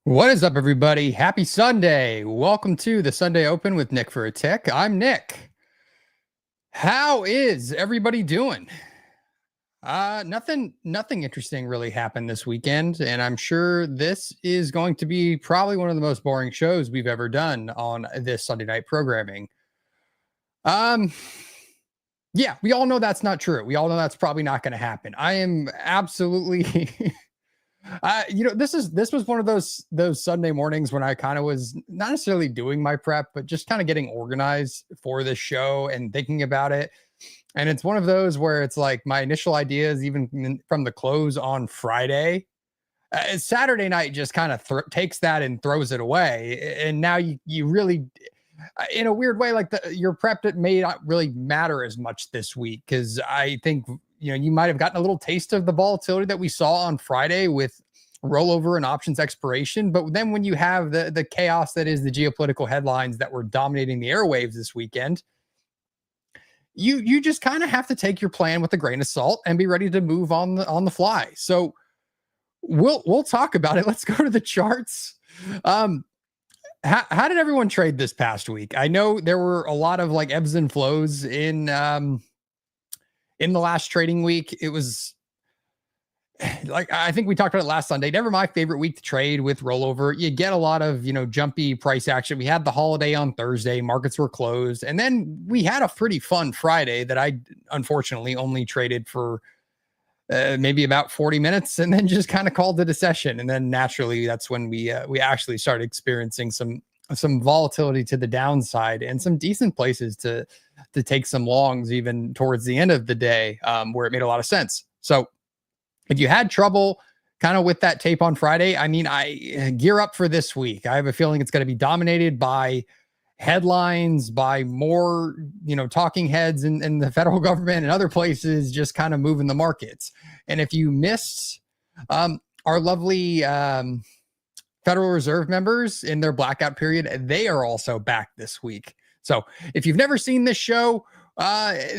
What is up, everybody? Happy Sunday. Welcome to the Sunday Open with Nick4aTick. I'm Nick. How is everybody doing? Nothing interesting really happened this weekend, and I'm sure this is going to be probably one of the most boring shows we've ever done on this Sunday night programming. Um, yeah, we all know that's not true. We all know that's probably not going to happen. I am absolutely this was one of those Sunday mornings when I kind of was not necessarily doing my prep, but just kind of getting organized for this show and thinking about it. And it's one of those where it's like my initial ideas, even from the close on Friday, Saturday night just kind of takes that and throws it away. And now you really, in a weird way, like your prep, it may not really matter as much this week because I think you might have gotten a little taste of the volatility that we saw on Friday with rollover and options expiration. But then when you have the chaos that is the geopolitical headlines that were dominating the airwaves this weekend, you just kind of have to take your plan with a grain of salt and be ready to move on the fly. So we'll talk about it. Let's go to the charts. How did everyone trade this past week? I know there were a lot of like ebbs and flows in the last trading week. It was like, I think we talked about it last Sunday. Never my favorite week to trade with rollover. You get a lot of, jumpy price action. We had the holiday on Thursday, markets were closed. And then we had a pretty fun Friday that I unfortunately only traded for maybe about 40 minutes and then just kind of called it a session. And then naturally that's when we actually started experiencing some volatility to the downside and some decent places to take some longs even towards the end of the day, where it made a lot of sense. So if you had trouble kind of with that tape on Friday, I mean, I gear up for this week. I have a feeling it's going to be dominated by headlines, by more, talking heads in the federal government and other places just kind of moving the markets. And if you missed our lovely Federal Reserve members in their blackout period, they are also back this week. So if you've never seen this show,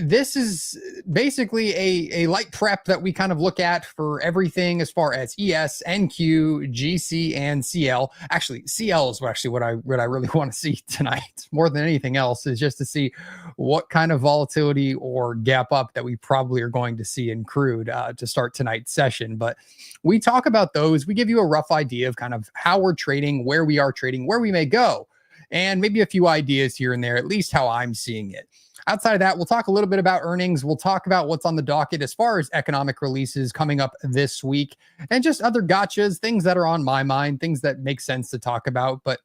this is basically a light prep that we kind of look at for everything as far as ES, NQ, GC, and CL. Actually, CL is what I really want to see tonight more than anything else, is just to see what kind of volatility or gap up that we probably are going to see in crude to start tonight's session. But we talk about those. We give you a rough idea of kind of how we're trading, where we are trading, where we may go, and maybe a few ideas here and there, at least how I'm seeing it. Outside of that, we'll talk a little bit about earnings. We'll talk about what's on the docket as far as economic releases coming up this week and just other gotchas, things that are on my mind, things that make sense to talk about. But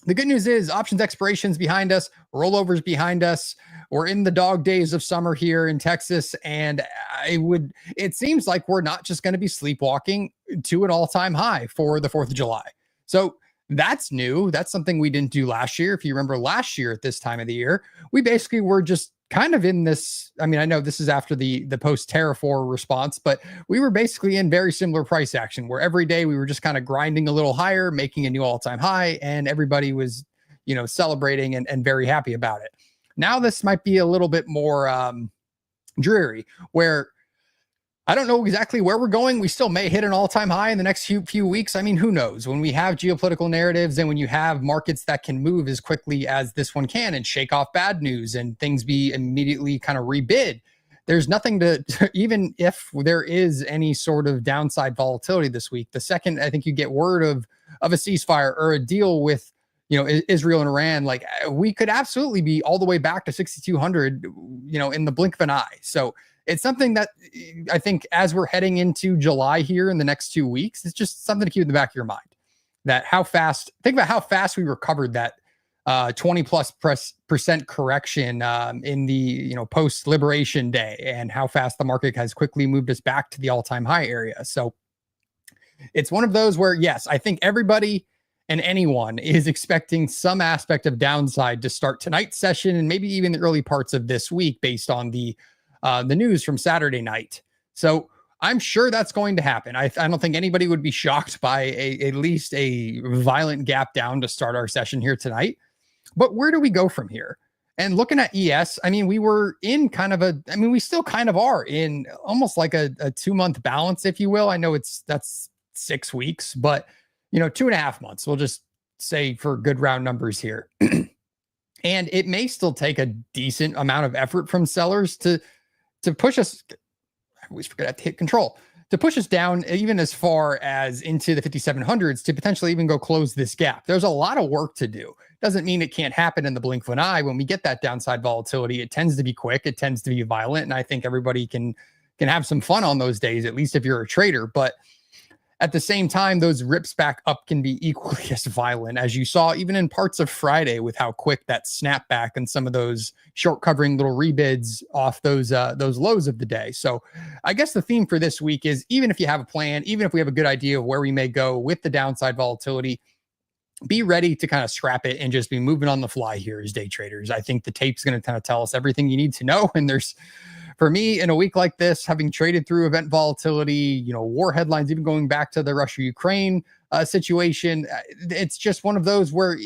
the good news is options expirations behind us, rollovers behind us. We're in the dog days of summer here in Texas. And it seems like we're not just going to be sleepwalking to an all-time high for the 4th of July. So that's new. That's something we didn't do last year. If you remember last year at this time of the year, we basically were just kind of in this. I mean, I know this is after the post Terrafor response, but we were basically in very similar price action where every day we were just kind of grinding a little higher, making a new all-time high, and everybody was, celebrating and very happy about it. Now this might be a little bit more dreary, where I don't know exactly where we're going. We still may hit an all-time high in the next few weeks. I mean, who knows? When we have geopolitical narratives and when you have markets that can move as quickly as this one can and shake off bad news and things be immediately kind of rebid, there's nothing to even if there is any sort of downside volatility this week, the second I think you get word of a ceasefire or a deal with Israel and Iran, like we could absolutely be all the way back to 6,200, in the blink of an eye. So it's something that I think as we're heading into July here in the next 2 weeks, it's just something to keep in the back of your mind. That think about how fast we recovered that 20+% correction in the post Liberation Day, and how fast the market has quickly moved us back to the all-time high area. So it's one of those where, yes, I think everybody and anyone is expecting some aspect of downside to start tonight's session and maybe even the early parts of this week based on the news from Saturday night. So I'm sure that's going to happen. I don't think anybody would be shocked by at least a violent gap down to start our session here tonight. But where do we go from here? And looking at ES, I mean, we were in we still kind of are in almost like a 2-month balance, if you will. I know that's 6 weeks, but 2.5 months. We'll just say for good round numbers here. And it may still take a decent amount of effort from sellers to push us. I always forget I have to hit control to push us down even as far as into the 5700s to potentially even go close this gap. There's a lot of work to do. Doesn't mean it can't happen in the blink of an eye. When we get that downside volatility, it tends to be quick. It tends to be violent. And I think everybody can have some fun on those days, at least if you're a trader. But at the same time, those rips back up can be equally as violent, as you saw even in parts of Friday with how quick that snapback and some of those short covering little rebids off those lows of the day. So I guess the theme for this week is, even if you have a plan, even if we have a good idea of where we may go with the downside volatility, be ready to kind of scrap it and just be moving on the fly here as day traders. I think the tape's going to kind of tell us everything you need to know. And for me, in a week like this, having traded through event volatility, war headlines, even going back to the Russia-Ukraine situation, it's just one of those where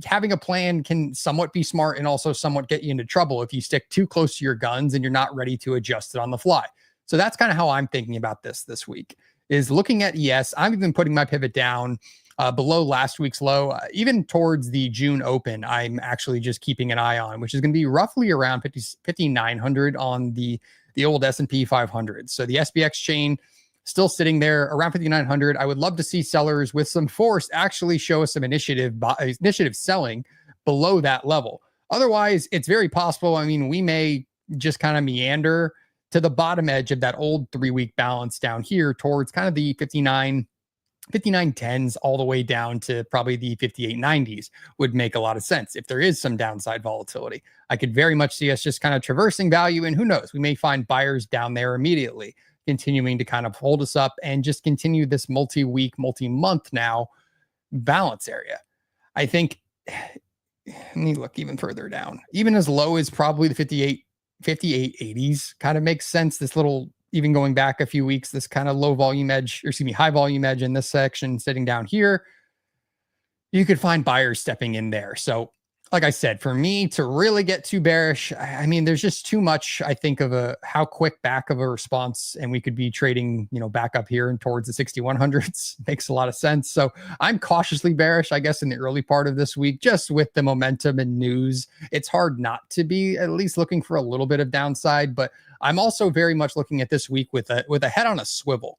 having a plan can somewhat be smart and also somewhat get you into trouble if you stick too close to your guns and you're not ready to adjust it on the fly. So that's kind of how I'm thinking about this week, is looking at ES. I'm even putting my pivot down below last week's low, even towards the June open. I'm actually just keeping an eye on, which is going to be roughly around 5,900 on the old S&P 500. So the SPX chain still sitting there around 5,900. I would love to see sellers with some force actually show us some initiative selling below that level. Otherwise, it's very possible. I mean, we may just kind of meander to the bottom edge of that old 3-week balance down here towards kind of the 59.10s all the way down to probably the 58.90s would make a lot of sense. If there is some downside volatility, I could very much see us just kind of traversing value, and who knows, we may find buyers down there immediately, continuing to kind of hold us up and just continue this multi-week, multi-month now balance area. I think, let me look even further down, even as low as probably the 58.80s kind of makes sense. This little, even going back a few weeks, this kind of high volume edge in this section sitting down here, you could find buyers stepping in there. So like I said, for me to really get too bearish, I mean, there's just too much, I think, of how quick back of a response, and we could be trading, back up here and towards the 6100s. Makes a lot of sense. So I'm cautiously bearish, I guess, in the early part of this week, just with the momentum and news. It's hard not to be at least looking for a little bit of downside, but I'm also very much looking at this week with a head on a swivel.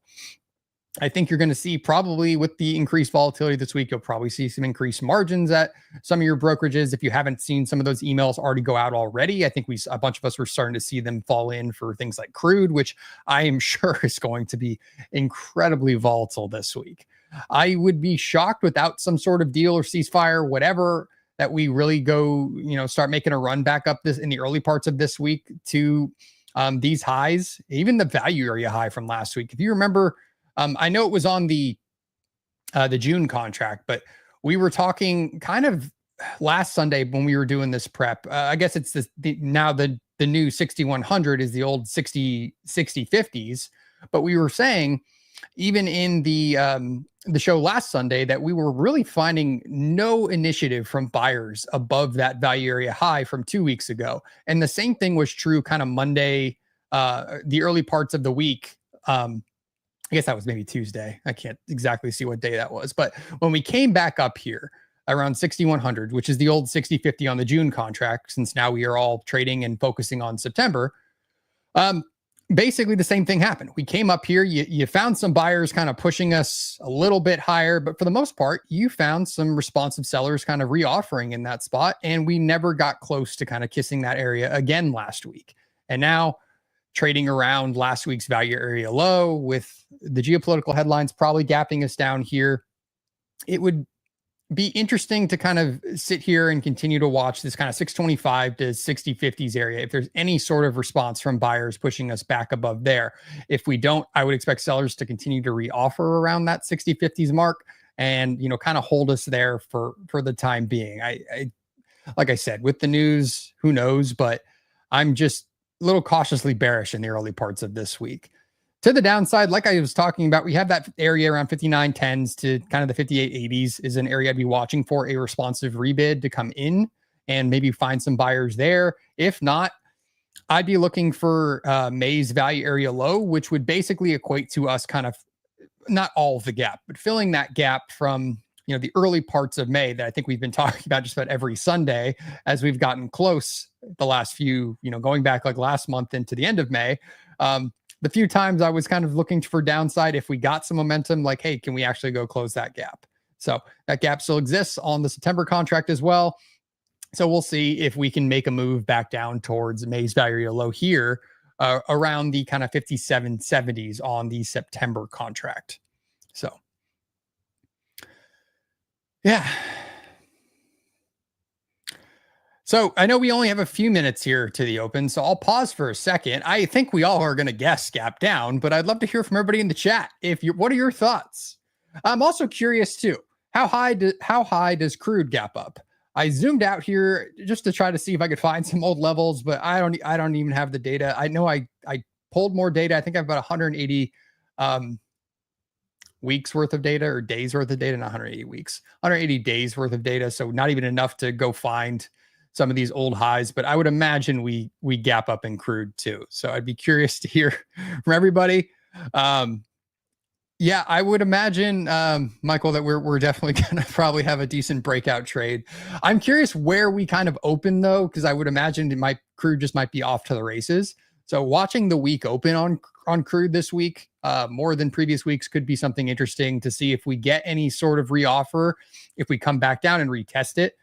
I think you're going to see, probably with the increased volatility this week, you'll probably see some increased margins at some of your brokerages. If you haven't seen some of those emails already go out already, I think a bunch of us were starting to see them fall in for things like crude, which I am sure is going to be incredibly volatile this week. I would be shocked without some sort of deal or ceasefire, whatever, that we really go, start making a run back up this in the early parts of this week to these highs, even the value area high from last week. If you remember, I know it was on the June contract, but we were talking kind of last Sunday when we were doing this prep. I guess it's now the new 6100 is the old 6050s, but we were saying even in the show last Sunday that we were really finding no initiative from buyers above that value area high from 2 weeks ago. And the same thing was true kind of Monday, the early parts of the week. I guess that was maybe Tuesday. I can't exactly see what day that was. But when we came back up here around 6,100, which is the old 6050 on the June contract, since now we are all trading and focusing on September, basically the same thing happened. We came up here, you found some buyers kind of pushing us a little bit higher, but for the most part, you found some responsive sellers kind of reoffering in that spot, and we never got close to kind of kissing that area again last week. And now trading around last week's value area low with the geopolitical headlines probably gapping us down here. It would be interesting to kind of sit here and continue to watch this kind of 625 to 6050s area. If there's any sort of response from buyers pushing us back above there, if we don't, I would expect sellers to continue to reoffer around that 6050s mark and, kind of hold us there for the time being. I like I said, with the news, who knows, but I'm just a little cautiously bearish in the early parts of this week. To the downside, like I was talking about, we have that area around 59.10s to kind of the 58.80s is an area I'd be watching for a responsive rebid to come in and maybe find some buyers there. If not, I'd be looking for May's value area low, which would basically equate to us kind of not all of the gap, but filling that gap from, the early parts of May that I think we've been talking about just about every Sunday as we've gotten close the last few, going back like last month into the end of May. The few times I was kind of looking for downside, if we got some momentum, like, hey, can we actually go close that gap? So that gap still exists on the September contract as well. So we'll see if we can make a move back down towards May's value low here, around the kind of 57.70s on the September contract. So, yeah. So I know we only have a few minutes here to the open, so I'll pause for a second. I think we all are going to guess gap down, but I'd love to hear from everybody in the chat. What are your thoughts? I'm also curious too. How high does crude gap up? I zoomed out here just to try to see if I could find some old levels, but I don't even have the data. I know I pulled more data. I think I've about 180 weeks worth of data, or days worth of data, not 180 weeks, 180 days worth of data. So not even enough to go find some of these old highs, but I would imagine we gap up in crude too. So I'd be curious to hear from everybody. Yeah, I would imagine, Michael, that we're definitely going to probably have a decent breakout trade. I'm curious where we kind of open though, because I would imagine crude just might be off to the races. So watching the week open on crude this week, more than previous weeks, could be something interesting to see if we get any sort of reoffer. If we come back down and retest it,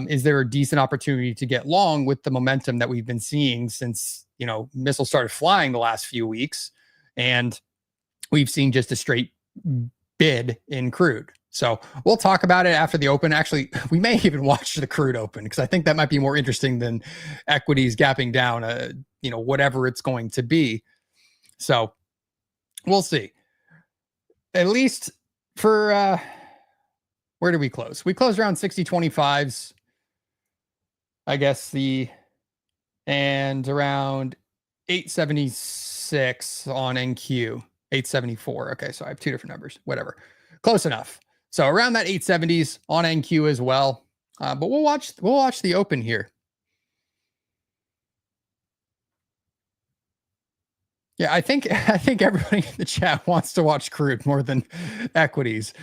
is there a decent opportunity to get long with the momentum that we've been seeing since missiles started flying the last few weeks, and we've seen just a straight bid in crude. So we'll talk about it after the open. Actually, we may even watch the crude open, because I think that might be more interesting than equities gapping down, whatever it's going to be. So we'll see. At least for, where did we close? We closed around 60.25s, I guess, and around 876 on NQ. 874. Okay, so I have two different numbers. Whatever. Close enough. So around that 870s on NQ as well. But we'll watch the open here. Yeah, I think everybody in the chat wants to watch crude more than equities.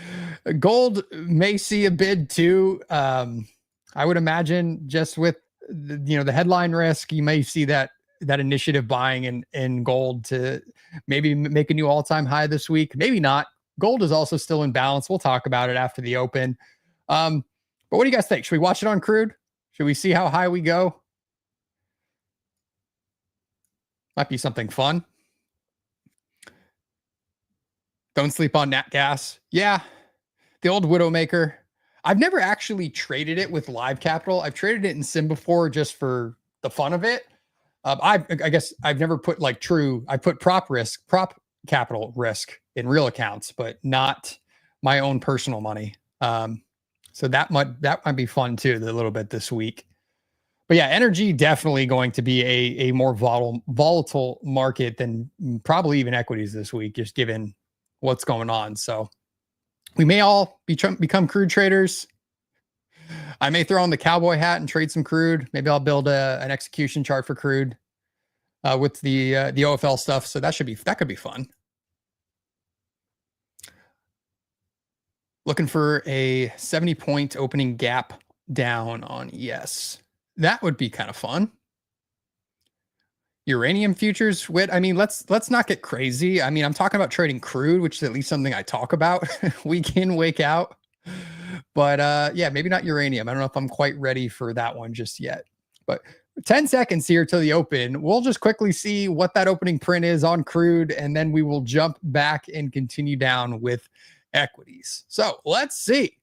Gold may see a bid too. I would imagine, just with the headline risk, you may see that initiative buying in gold to maybe make a new all-time high this week. Maybe not. Gold is also still in balance. We'll talk about it after the open. But what do you guys think? Should we watch it on crude? Should we see how high we go? Might be something fun. Don't sleep on nat gas. Yeah, the old Widowmaker. I've never actually traded it with live capital. I've traded it in sim before just for the fun of it. I guess I've never put I put prop capital risk in real accounts, but not my own personal money. So that might be fun too, a little bit this week. But yeah, energy definitely going to be a more volatile market than probably even equities this week, just given what's going on. So we may all become crude traders. I may throw on the cowboy hat and trade some crude. Maybe I'll build an execution chart for crude with the OFL stuff. So that could be fun. Looking for a 70-point opening gap down on ES. That would be kind of fun. Uranium futures, I mean, let's not get crazy. I mean, I'm talking about trading crude, which is at least something I talk about week in, week out. But yeah, maybe not uranium. I don't know if I'm quite ready for that one just yet. But 10 seconds here till the open. We'll just quickly see what that opening print is on crude, and then we will jump back and continue down with equities. So let's see.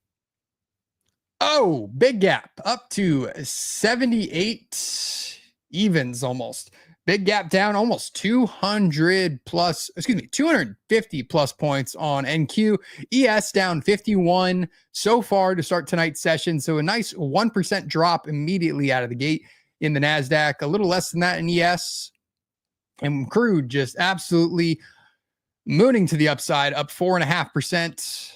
Oh, big gap up to 78 evens almost. Big gap down almost 250 plus points on NQ. ES down 51 so far to start tonight's session. So a nice 1% drop immediately out of the gate in the NASDAQ, a little less than that in ES. And crude just absolutely mooning to the upside, up 4.5%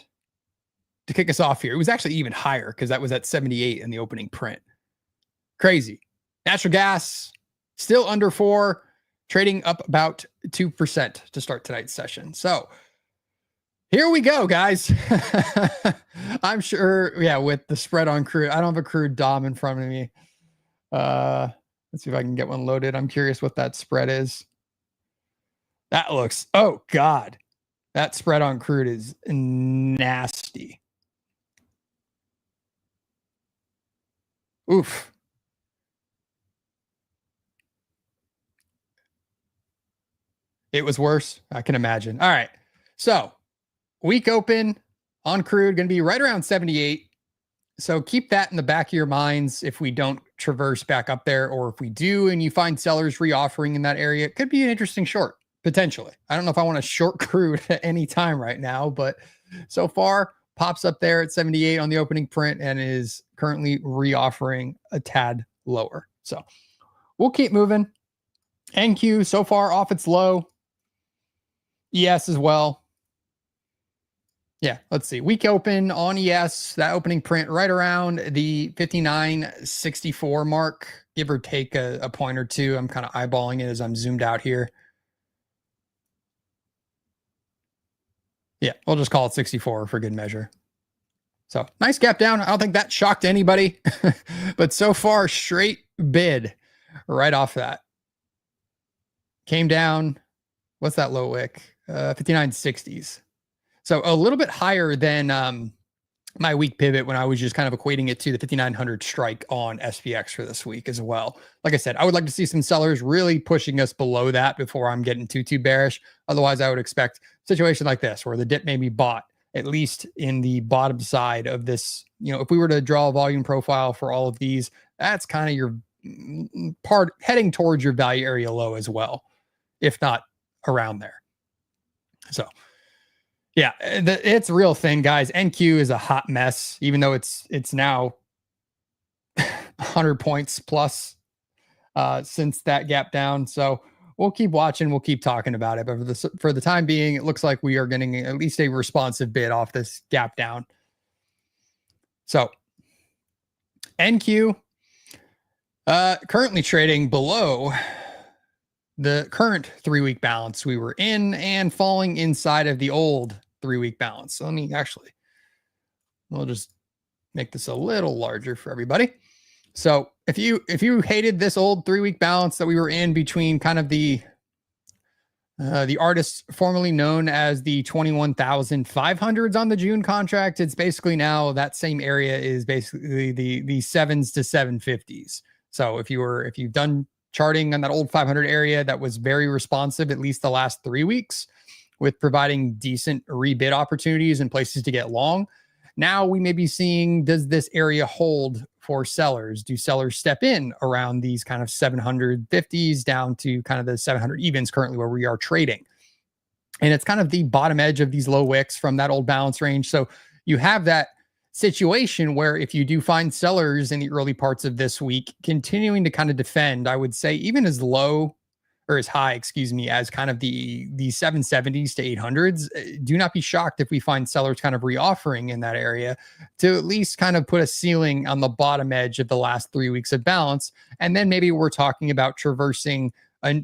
to kick us off here. It was actually even higher because that was at 78 in the opening print. Crazy. Natural gas still under 4, trading up about 2% to start tonight's session. So Here we go, guys. I'm sure, yeah, with the spread on crude. I don't have a crude DOM in front of me. Let's see if I can get one loaded. I'm curious what that spread is. That looks, oh God, that spread on crude is nasty. Oof. It was worse. I can imagine. All right. So week open on crude going to be right around 78. So keep that in the back of your minds if we don't traverse back up there, or if we do and you find sellers reoffering in that area, it could be an interesting short potentially. I don't know if I want to short crude at any time right now, but so far pops up there at 78 on the opening print and is currently reoffering a tad lower. So we'll keep moving. NQ so far off its low. ES as well. Yeah, let's see. Week open on ES, that opening print right around the 59.64 mark, give or take a point or two. I'm kind of eyeballing it as I'm zoomed out here. Yeah, we'll just call it 64 for good measure. So nice gap down. I don't think that shocked anybody, but so far straight bid right off that. Came down. What's that low wick? 59.60s. So a little bit higher than my week pivot when I was just kind of equating it to the 5,900 strike on SPX for this week as well. Like I said, I would like to see some sellers really pushing us below that before I'm getting too bearish. Otherwise, I would expect a situation like this where the dip may be bought, at least in the bottom side of this. You know, if we were to draw a volume profile for all of these, that's kind of your part heading towards your value area low as well, if not around there. So yeah, it's a real thing, guys. NQ is a hot mess, even though it's now 100 points plus since that gap down. So we'll keep watching. We'll keep talking about it. But for the time being, it looks like we are getting at least a responsive bid off this gap down. So NQ currently trading below the current 3-week balance we were in and falling inside of the old 3-week balance. So we'll just make this a little larger for everybody. So if you hated this old 3-week balance that we were in between kind of the artists formerly known as the 21,500s on the June contract, it's basically now that same area is basically the 7s to 750s. So if you've done charting on that old 500 area that was very responsive, at least the last 3 weeks, with providing decent rebid opportunities and places to get long. Now we may be seeing, does this area hold for sellers? Do sellers step in around these kind of 750s down to kind of the 700 evens currently where we are trading? And it's kind of the bottom edge of these low wicks from that old balance range. So you have that situation where if you do find sellers in the early parts of this week continuing to kind of defend, I would say even as low or as high, as kind of the 770s to 800s, do not be shocked if we find sellers kind of reoffering in that area to at least kind of put a ceiling on the bottom edge of the last 3 weeks of balance. And then maybe we're talking about traversing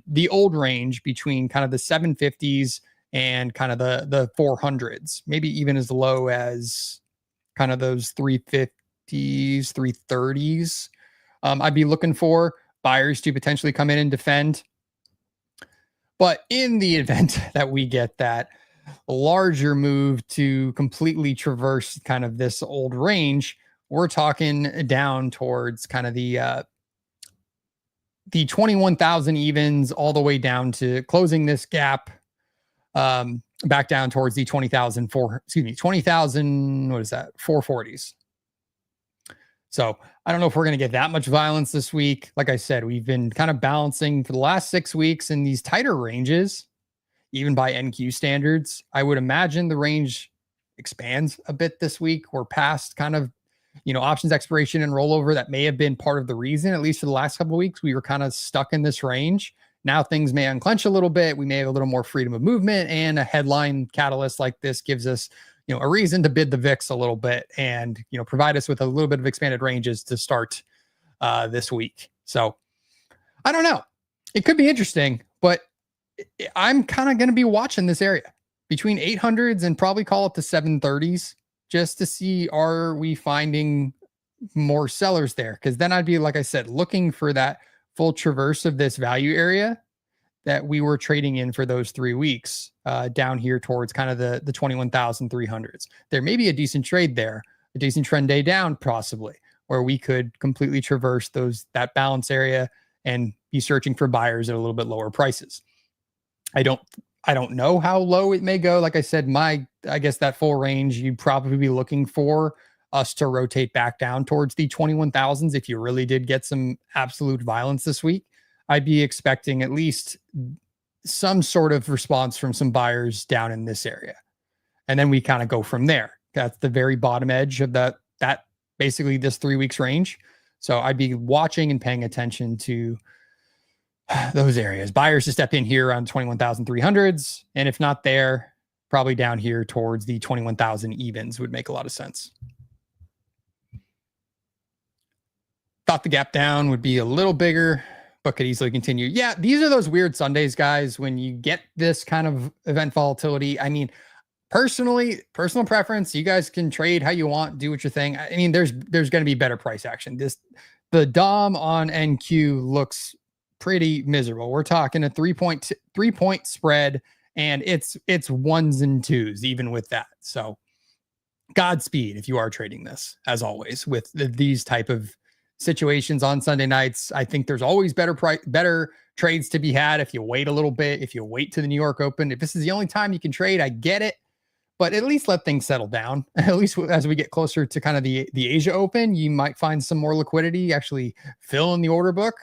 the old range between kind of the 750s and kind of the 400s, maybe even as low as kind of those 350s, 330s. I'd be looking for buyers to potentially come in and defend. But in the event that we get that larger move to completely traverse kind of this old range, we're talking down towards kind of the 21,000 evens all the way down to closing this gap back down towards the 20,000, what is that? 440s. So I don't know if we're going to get that much violence this week. Like I said, we've been kind of balancing for the last 6 weeks in these tighter ranges, even by NQ standards. I would imagine the range expands a bit this week. We're past kind of, options expiration and rollover. That may have been part of the reason, at least for the last couple of weeks, we were kind of stuck in this range. Now things may unclench a little bit. We may have a little more freedom of movement, and a headline catalyst like this gives us a reason to bid the VIX a little bit and, provide us with a little bit of expanded ranges to start this week. So I don't know. It could be interesting, but I'm kind of going to be watching this area. between 800s and probably call it the 730s just to see, are we finding more sellers there? Because then I'd be, like I said, looking for that full traverse of this value area that we were trading in for those 3 weeks down here towards kind of the 21,300s. There may be a decent trade there, a decent trend day down possibly, where we could completely traverse that balance area and be searching for buyers at a little bit lower prices. I don't know how low it may go. Like I said, I guess that full range, you'd probably be looking for us to rotate back down towards the 21,000s. If you really did get some absolute violence this week, I'd be expecting at least some sort of response from some buyers down in this area. And then we kind of go from there. That's the very bottom edge of that basically this 3 weeks range. So I'd be watching and paying attention to those areas. Buyers to step in here around 21,300s. And if not there, probably down here towards the 21,000 evens would make a lot of sense. Thought the gap down would be a little bigger, but could easily continue. Yeah, these are those weird Sundays, guys, when you get this kind of event volatility. I mean, personal preference, you guys can trade how you want, do what your thing. I mean, there's going to be better price action. The DOM on NQ looks pretty miserable. We're talking a 3-point spread, and it's ones and twos even with that. So Godspeed if you are trading this, as always, with these type of situations on Sunday nights. I think there's always better trades to be had if you wait a little bit, if you wait to the New York Open. If this is the only time you can trade, I get it, but at least let things settle down. At least as we get closer to kind of the Asia Open, you might find some more liquidity, actually fill in the order book.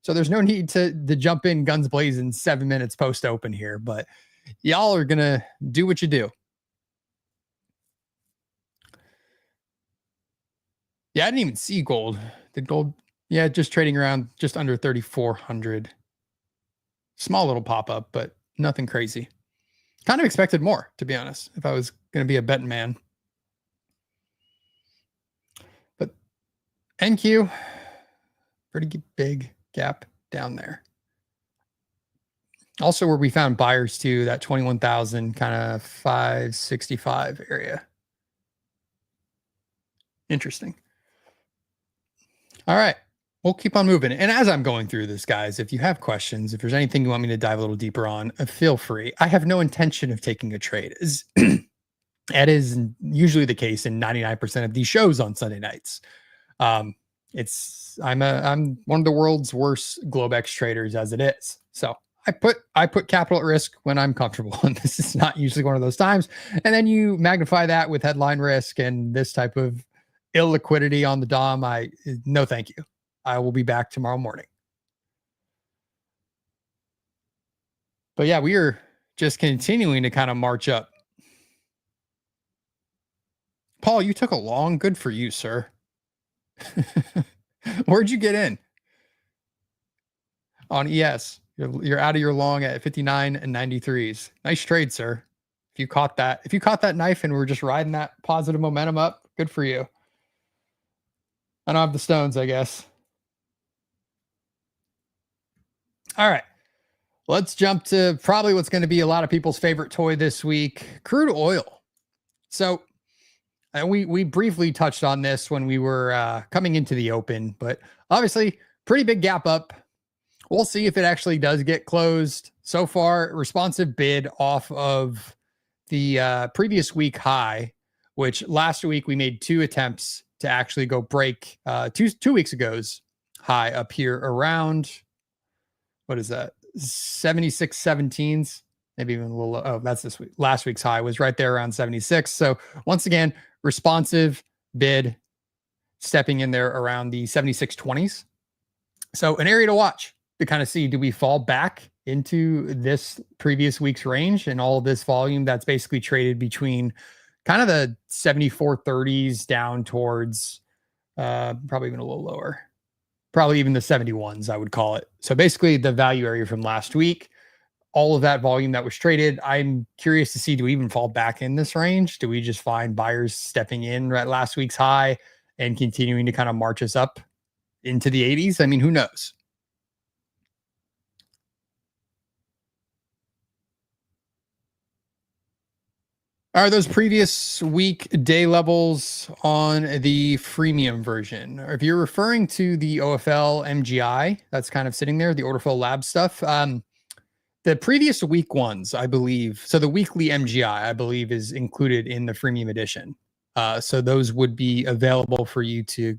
So there's no need to jump in guns blazing 7 minutes post open here, but y'all are going to do what you do. Yeah, I didn't even see gold. Did gold? Yeah, just trading around just under 3,400. Small little pop up, but nothing crazy. Kind of expected more, to be honest, if I was going to be a betting man. But NQ, pretty big gap down there. Also where we found buyers too, that 21,000 kind of 565 area. Interesting. All right, we'll keep on moving. And as I'm going through this, guys, if you have questions, if there's anything you want me to dive a little deeper on, feel free. I have no intention of taking a trade. That is usually the case in 99% of these shows on Sunday nights. I'm one of the world's worst Globex traders as it is. So I put capital at risk when I'm comfortable, and this is not usually one of those times. And then you magnify that with headline risk and this type of illiquidity on the DOM. No, thank you. I will be back tomorrow morning. But yeah, we are just continuing to kind of march up. Paul, you took a long. Good for you, sir. Where'd you get in? On ES. You're out of your long at 59 and 93s. Nice trade, sir. If you caught that knife and we're just riding that positive momentum up, good for you. I don't have the stones, I guess. All right. Let's jump to probably what's going to be a lot of people's favorite toy this week, crude oil. So we briefly touched on this when we were coming into the open, but obviously pretty big gap up. We'll see if it actually does get closed. So far, responsive bid off of the previous week high, which last week we made 2 attempts to actually go break 2 weeks ago's high up here around, what is that, 76.17s, maybe even a little. Oh, that's this week. Last week's high was right there around 76. So once again, responsive bid stepping in there around the 76.20s. So an area to watch to kind of see, do we fall back into this previous week's range and all of this volume that's basically traded between kind of the 74.30s down towards probably even a little lower, probably even the 71s, I would call it. So basically the value area from last week, all of that volume that was traded, I'm curious to see, do we even fall back in this range? Do we just find buyers stepping in at last week's high and continuing to kind of march us up into the 80s? I mean, who knows? Are those previous week day levels on the freemium version? Or if you're referring to the OFL MGI, that's kind of sitting there, the order flow lab stuff. The previous week ones, I believe, so the weekly MGI, I believe, is included in the freemium edition. So those would be available for you to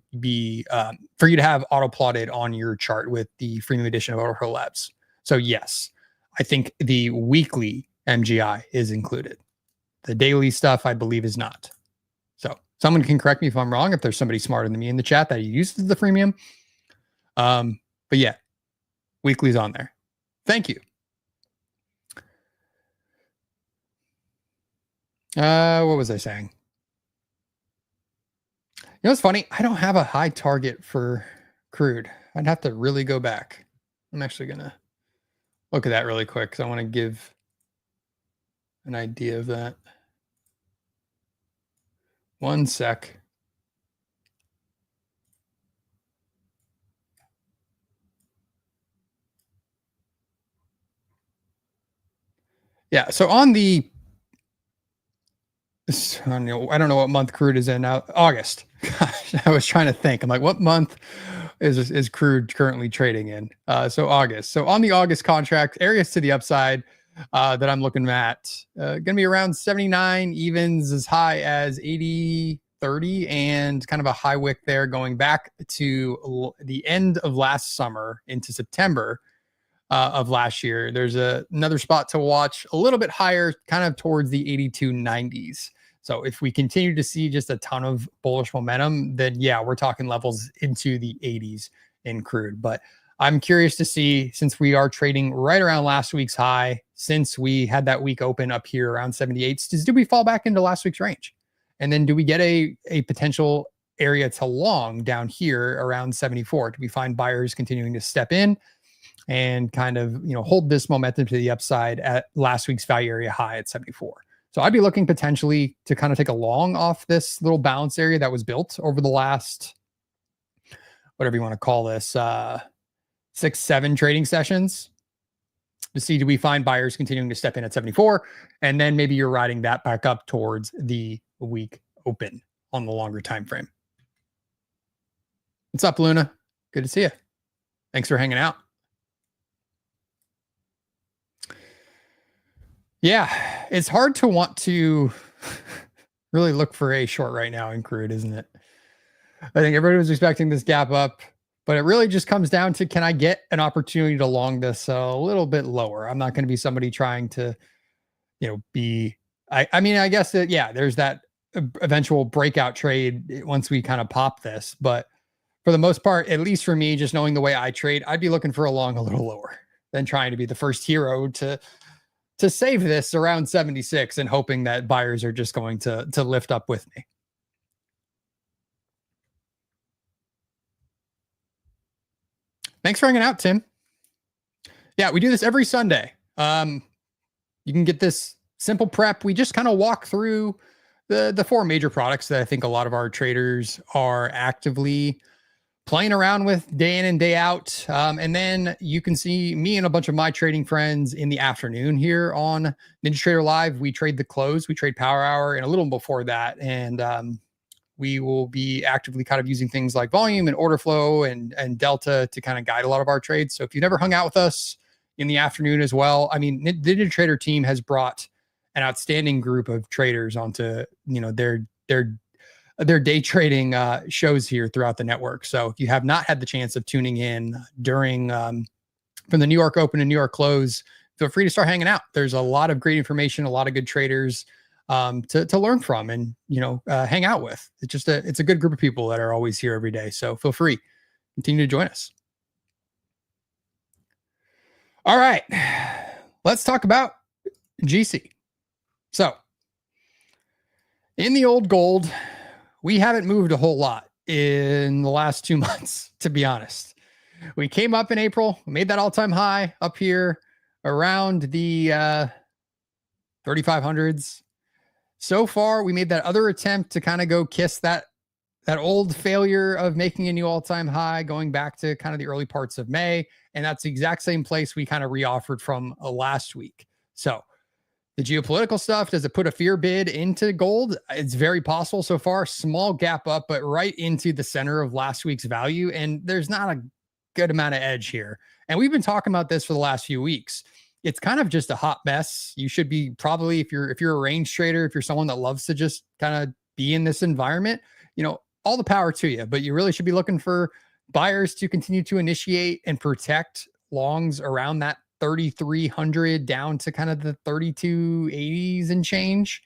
have auto plotted on your chart with the freemium edition of Order Flow Labs. So yes, I think the weekly MGI is included. The daily stuff, I believe, is not. So someone can correct me if I'm wrong, if there's somebody smarter than me in the chat that uses the freemium. But yeah, weekly's on there. Thank you. What was I saying? You know what's funny? I don't have a high target for crude. I'd have to really go back. I'm actually going to look at that really quick because I want to give an idea of that. One sec. Yeah, so on the, I don't know what month crude is in now. August. Gosh, I was trying to think. I'm like, what month is crude currently trading in? So August. So on the August contract, areas to the upside that I'm looking at, going to be around 79, evens as high as 80, 30, and kind of a high wick there going back to the end of last summer into September of last year. There's another spot to watch a little bit higher, kind of towards the 82.90s. So if we continue to see just a ton of bullish momentum, then yeah, we're talking levels into the 80s in crude. But I'm curious to see, since we are trading right around last week's high, since we had that week open up here around 78, do we fall back into last week's range? And then do we get a potential area to long down here around 74? Do we find buyers continuing to step in and kind of, hold this momentum to the upside at last week's value area high at 74? So I'd be looking potentially to kind of take a long off this little bounce area that was built over the last, whatever you want to call this, 6-7 trading sessions, to see, do we find buyers continuing to step in at 74? And then maybe you're riding that back up towards the week open on the longer time frame. What's up, Luna? Good to see you. Thanks for hanging out. Yeah, it's hard to want to really look for a short right now in crude, isn't it? I think everybody was expecting this gap up, but it really just comes down to, can I get an opportunity to long this a little bit lower? I'm not going to be somebody trying to, I mean, I guess that, yeah, there's that eventual breakout trade once we kind of pop this. But for the most part, at least for me, just knowing the way I trade, I'd be looking for a long a little lower than trying to be the first hero to save this around 76 and hoping that buyers are just going to lift up with me. Thanks for hanging out, Tim. Yeah, we do this every Sunday. You can get this simple prep. We just kind of walk through the four major products that I think a lot of our traders are actively playing around with day in and day out. And then you can see me and a bunch of my trading friends in the afternoon here on NinjaTrader Live. We trade the close, we trade power hour, and a little before that. And we will be actively kind of using things like volume and order flow and delta to kind of guide a lot of our trades. So if you've never hung out with us in the afternoon as well, I mean, the NinjaTrader team has brought an outstanding group of traders onto, their day trading shows here throughout the network. So if you have not had the chance of tuning in during from the New York Open and New York Close, feel free to start hanging out. There's a lot of great information, a lot of good traders to learn from and, hang out with. It's a good group of people that are always here every day. So feel free, continue to join us. All right, let's talk about GC. So in the old gold, we haven't moved a whole lot in the last 2 months, to be honest. We came up in April, made that all-time high up here around the 3,500s. So far, we made that other attempt to kind of go kiss that old failure of making a new all-time high, going back to kind of the early parts of May. And that's the exact same place we kind of reoffered from last week. So the geopolitical stuff, does it put a fear bid into gold? It's very possible so far. Small gap up, but right into the center of last week's value. And there's not a good amount of edge here. And we've been talking about this for the last few weeks. It's kind of just a hot mess. You should be probably, if you're a range trader, if you're someone that loves to just kind of be in this environment, all the power to you, but you really should be looking for buyers to continue to initiate and protect longs around that 3,300 down to kind of the 3,280s and change.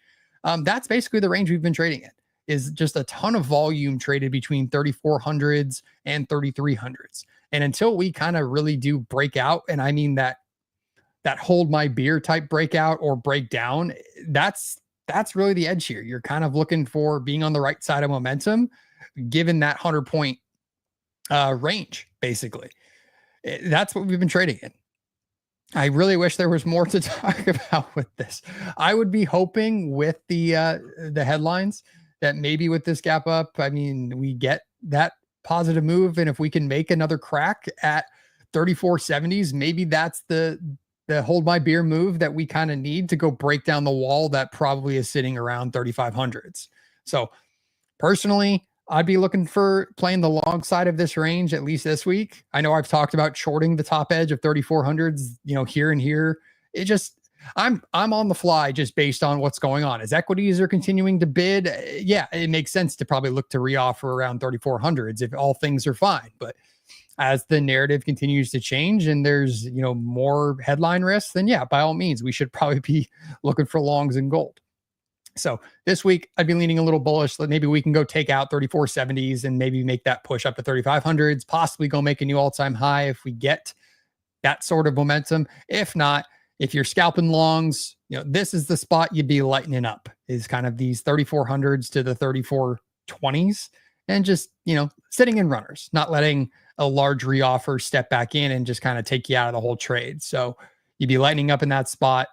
That's basically the range we've been trading in, is just a ton of volume traded between 3,400s and 3,300s. And until we kind of really do break out, and I mean that hold my beer type breakout or breakdown, that's really the edge here. You're kind of looking for being on the right side of momentum, given that 100-point range, basically. That's what we've been trading in. I really wish there was more to talk about with this. I would be hoping with the headlines that maybe with this gap up, I mean, we get that positive move. And if we can make another crack at 3470s, maybe that's the hold my beer move that we kind of need to go break down the wall that probably is sitting around 3500s. So personally, I'd be looking for playing the long side of this range, at least this week. I know I've talked about shorting the top edge of 3,400s, here and here. It just, I'm on the fly just based on what's going on. As equities are continuing to bid, yeah, it makes sense to probably look to reoffer around 3,400s if all things are fine. But as the narrative continues to change and there's, more headline risks, then yeah, by all means, we should probably be looking for longs in gold. So this week, I'd be leaning a little bullish. Maybe we can go take out 3470s and maybe make that push up to 3500s, possibly go make a new all-time high if we get that sort of momentum. If not, if you're scalping longs, this is the spot you'd be lightening up, is kind of these 3400s to the 3420s and just, sitting in runners, not letting a large reoffer step back in and just kind of take you out of the whole trade. So you'd be lightening up in that spot.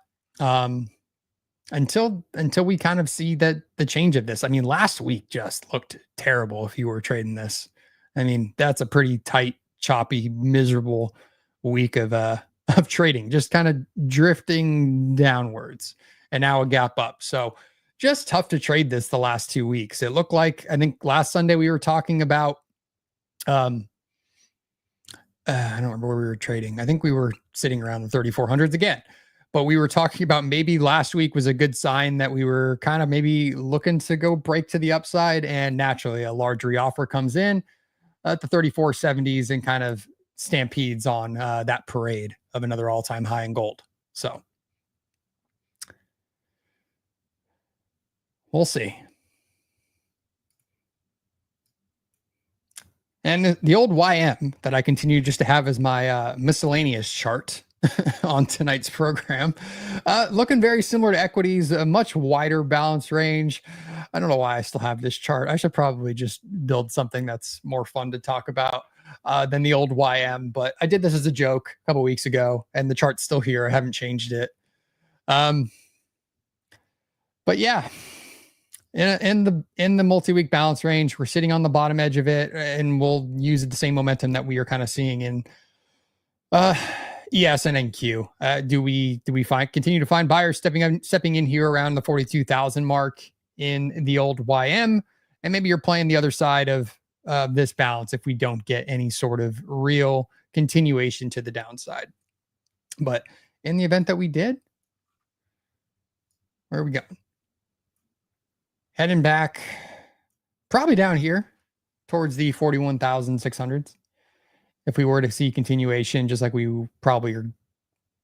Until we kind of see the change of this. I mean, last week just looked terrible if you were trading this. I mean, that's a pretty tight, choppy, miserable week of trading, just kind of drifting downwards, and now a gap up. So just tough to trade this the last 2 weeks. It looked like, I think last Sunday we were talking about, I don't remember where we were trading. I think we were sitting around the 3,400s again. But we were talking about maybe last week was a good sign that we were kind of maybe looking to go break to the upside, and naturally a large reoffer comes in at the 3470s and kind of stampedes on that parade of another all-time high in gold. So we'll see. And the old YM that I continue just to have as my miscellaneous chart on tonight's program, looking very similar to equities, a much wider balance range. I don't know why I still have this chart. I should probably just build something that's more fun to talk about than the old YM, but I did this as a joke a couple weeks ago and the chart's still here. I haven't changed it. But yeah, in the multi-week balance range, we're sitting on the bottom edge of it, and we'll use the same momentum that we are kind of seeing in ES and NQ. Do we continue to find buyers stepping in here around the 42,000 mark in the old YM, and maybe you're playing the other side of this balance if we don't get any sort of real continuation to the downside. But in the event that we did, where are we going? Heading back, probably down here towards the 41,600s. If we were to see continuation, just like we probably are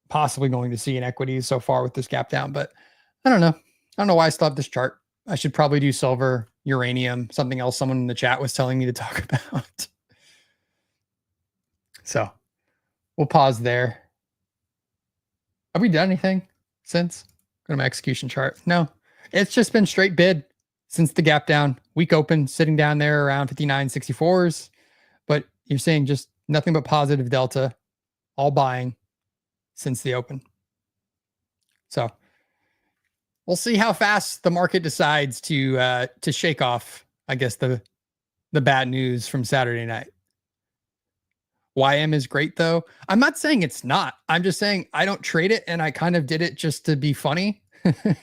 possibly going to see in equities so far with this gap down. But I don't know. I don't know why I still have this chart. I should probably do silver, uranium, something else someone in the chat was telling me to talk about. So we'll pause there. Have we done anything since? Go to my execution chart. No, it's just been straight bid since the gap down. Week open, sitting down there around 59.64s. But you're saying just nothing but positive delta, all buying since the open. So we'll see how fast the market decides to shake off, I guess, the bad news from Saturday night. YM is great, though. I'm not saying it's not. I'm just saying I don't trade it, and I kind of did it just to be funny.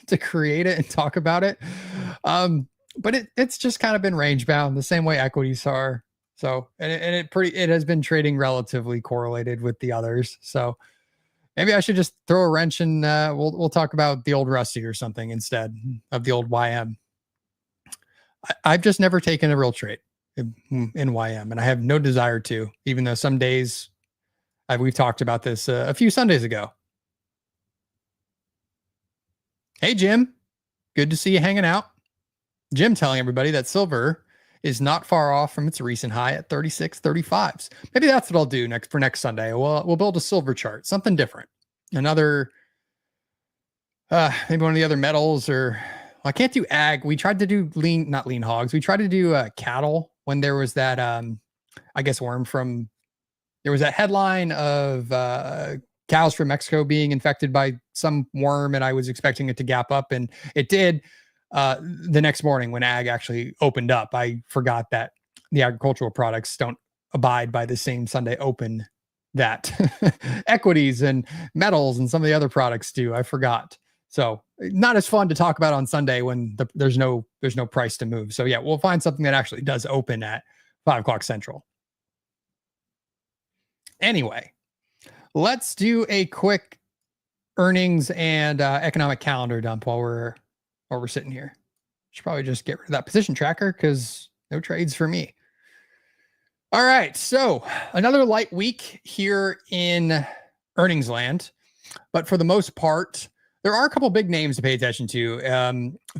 to create it and talk about it. But it's just kind of been range bound the same way equities are. So, and it has been trading relatively correlated with the others. So maybe I should just throw a wrench and we'll talk about the old Rusty or something instead of the old YM. I've just never taken a real trade in YM, and I have no desire to, even though some days we've talked about this a few Sundays ago. Hey, Jim. Good to see you hanging out. Jim telling everybody that silver is not far off from its recent high at 36.35s. Maybe that's what I'll do next Sunday. We'll build a silver chart, something different. Another, maybe one of the other metals, or I can't do ag. We tried to do not lean hogs. We tried to do cattle when there was that, I guess, worm from, there was that headline of cows from Mexico being infected by some worm, and I was expecting it to gap up, and it did. The next morning when ag actually opened up, I forgot that the agricultural products don't abide by the same Sunday open that equities and metals and some of the other products do. I forgot. So not as fun to talk about on Sunday when there's no price to move. So yeah, we'll find something that actually does open at 5 o'clock Central. Anyway, let's do a quick earnings and economic calendar dump while we're sitting here. Should probably just get rid of that position tracker because no trades for me. All right, so another light week here in earnings land, but for the most part, there are a couple big names to pay attention to.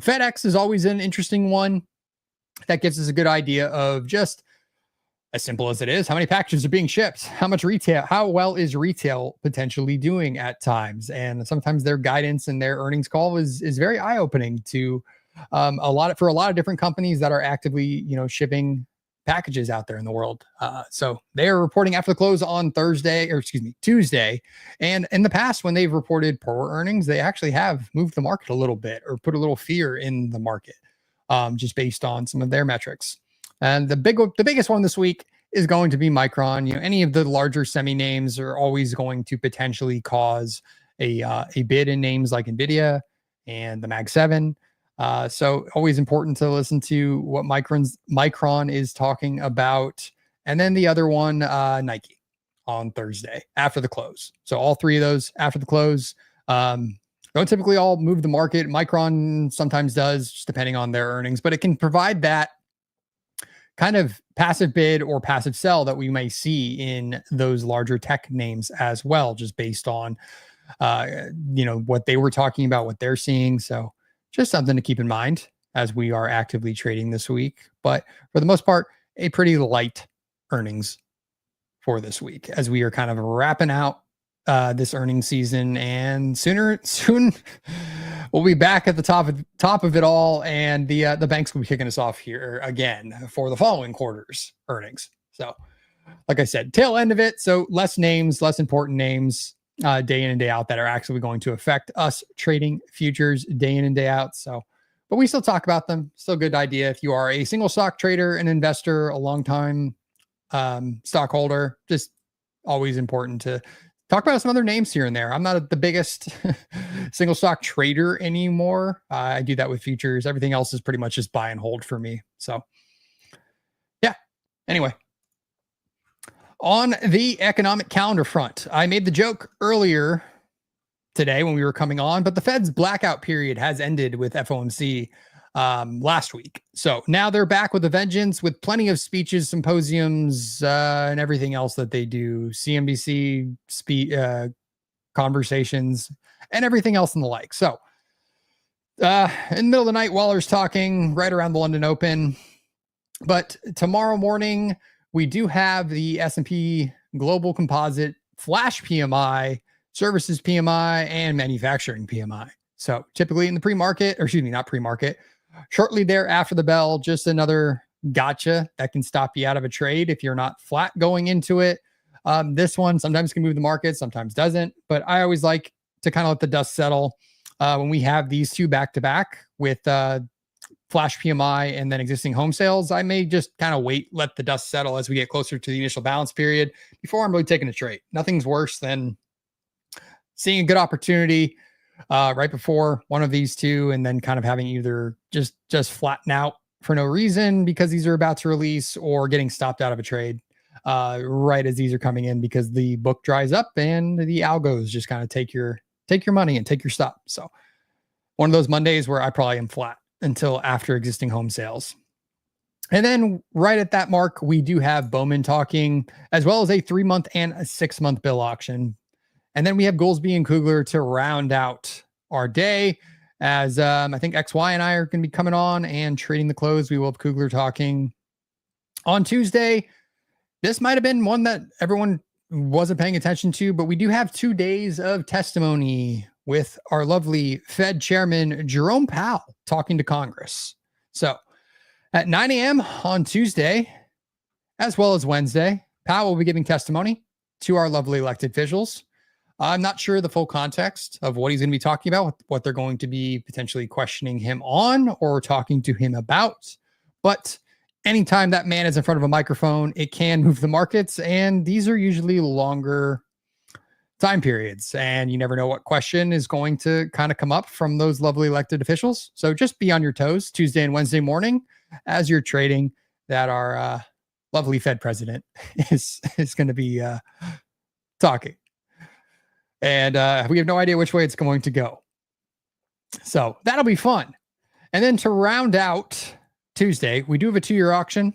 FedEx is always an interesting one. That gives us a good idea of, just as simple as it is, how many packages are being shipped, how well is retail potentially doing at times. And sometimes their guidance and their earnings call is very eye-opening to a lot of different companies that are actively, shipping packages out there in the world. So they are reporting after the close on Tuesday. And in the past, when they've reported poor earnings, they actually have moved the market a little bit or put a little fear in the market, just based on some of their metrics. And the biggest one this week is going to be Micron. Any of the larger semi names are always going to potentially cause a bid in names like NVIDIA and the Mag 7. So always important to listen to what Micron is talking about. And then the other one, Nike, on Thursday after the close. So all three of those after the close. Don't typically all move the market. Micron sometimes does, just depending on their earnings, but it can provide that kind of passive bid or passive sell that we may see in those larger tech names as well, just based on, what they were talking about, what they're seeing. So just something to keep in mind as we are actively trading this week. But for the most part, a pretty light earnings for this week as we are kind of wrapping out this earnings season, and soon we'll be back at the top of it all, and the banks will be kicking us off here again for the following quarter's earnings. So, like I said, tail end of it. So less important names, day in and day out, that are actually going to affect us trading futures day in and day out. So, but we still talk about them. Still a good idea if you are a single stock trader, an investor, a long time stockholder. Just always important to talk about some other names here and there. I'm not the biggest single stock trader anymore. I do that with futures. Everything else is pretty much just buy and hold for me. So yeah, anyway, on the economic calendar front, I made the joke earlier today when we were coming on, but the Fed's blackout period has ended with FOMC last week. So now they're back with a vengeance, with plenty of speeches, symposiums, and everything else that they do, CNBC conversations, and everything else and the like. So in the middle of the night, Waller's talking right around the London Open. But tomorrow morning, we do have the S&P Global Composite Flash PMI, Services PMI, and Manufacturing PMI. So typically in the not pre-market, shortly there after the bell, just another gotcha that can stop you out of a trade if you're not flat going into it. This one sometimes can move the market, sometimes doesn't, but I always like to kind of let the dust settle when we have these two back-to-back with Flash PMI and then existing home sales. I may just kind of let the dust settle as we get closer to the initial balance period before I'm really taking a trade. Nothing's worse than seeing a good opportunity, right before one of these two, and then kind of having either just flatten out for no reason because these are about to release, or getting stopped out of a trade right as these are coming in because the book dries up and the algos just kind of take your money and take your stop. So one of those Mondays where I probably am flat until after existing home sales. And then right at that mark, we do have Bowman talking, as well as a 3-month and a 6-month bill auction. And then we have Goolsby and Kugler to round out our day, as I think XY and I are going to be coming on and trading the close. We will have Kugler talking on Tuesday. This might have been one that everyone wasn't paying attention to, but we do have 2 days of testimony with our lovely Fed Chairman Jerome Powell talking to Congress. So at 9 a.m. on Tuesday, as well as Wednesday, Powell will be giving testimony to our lovely elected officials. I'm not sure the full context of what he's going to be talking about, what they're going to be potentially questioning him on or talking to him about. But anytime that man is in front of a microphone, it can move the markets. And these are usually longer time periods. And you never know what question is going to kind of come up from those lovely elected officials. So just be on your toes Tuesday and Wednesday morning as you're trading that our lovely Fed president is going to be talking. And we have no idea which way it's going to go. So that'll be fun. And then to round out Tuesday, we do have a 2-year auction.